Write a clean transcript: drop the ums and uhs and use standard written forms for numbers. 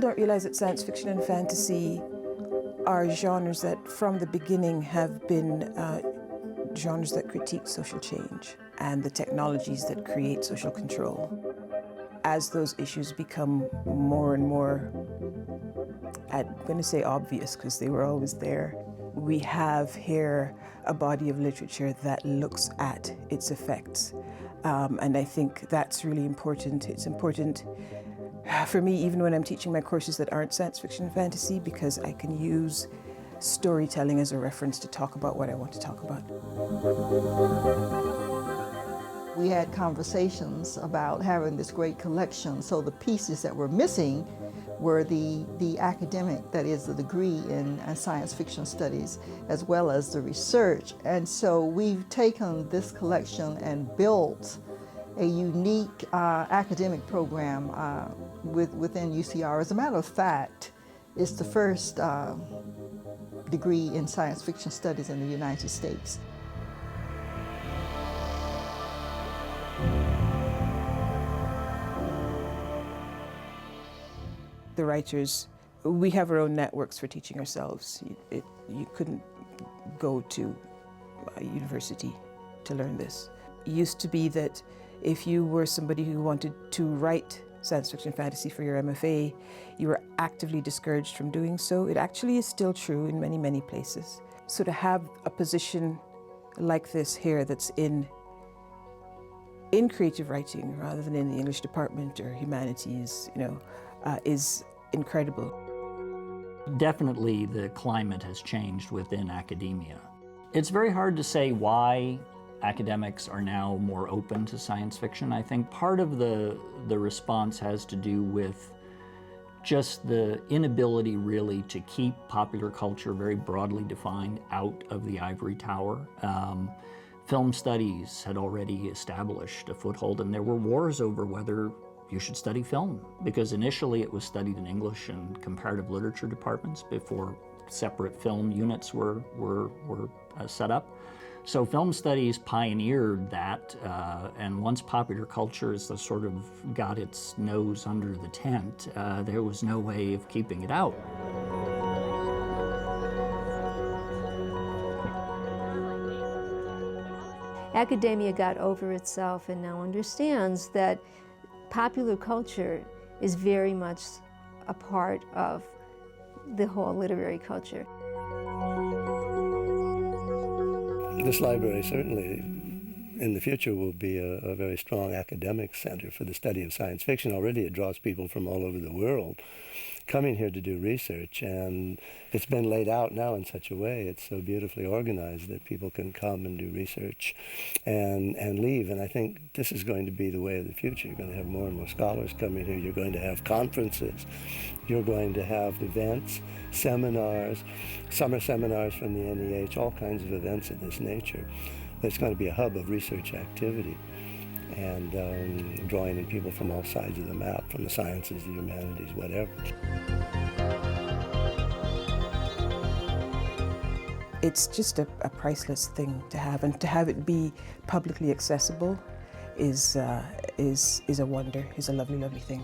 don't realize that science fiction and fantasy are genres that from the beginning have been genres that critique social change and the technologies that create social control. As those issues become more and more, I'm going to say obvious because they were always there, we have here a body of literature that looks at its effects. And I think that's really important. It's important for me, even when I'm teaching my courses that aren't science fiction and fantasy, because I can use storytelling as a reference to talk about what I want to talk about. We had conversations about having this great collection, so the pieces that were missing were the academic, that is the degree in science fiction studies, as well as the research. And so we've taken this collection and built a unique academic program within UCR. As a matter of fact, it's the first degree in science fiction studies in the United States. The writers, we have our own networks for teaching ourselves. You couldn't go to a university to learn this. It used to be that if you were somebody who wanted to write science fiction fantasy for your MFA, you were actively discouraged from doing so. It actually is still true in many, many places. So to have a position like this here that's in creative writing rather than in the English department or humanities, is incredible. Definitely the climate has changed within academia. It's very hard to say why academics are now more open to science fiction. I think part of the response has to do with just the inability really to keep popular culture very broadly defined out of the ivory tower. Film studies had already established a foothold, and there were wars over whether you should study film, because initially it was studied in English and comparative literature departments before separate film units were set up. So film studies pioneered that, and once popular culture has sort of got its nose under the tent, there was no way of keeping it out. Academia got over itself and now understands that popular culture is very much a part of the whole literary culture. This library certainly in the future will be a very strong academic center for the study of science fiction. Already it draws people from all over the world coming here to do research, and it's been laid out now in such a way, it's so beautifully organized that people can come and do research and leave. And I think this is going to be the way of the future. You're going to have more and more scholars coming here. You're going to have conferences. You're going to have events, seminars, summer seminars from the NEH, all kinds of events of this nature. It's going to be a hub of research activity and drawing in people from all sides of the map, from the sciences, the humanities, whatever. It's just a priceless thing to have, and to have it be publicly accessible is a wonder, is a lovely, lovely thing.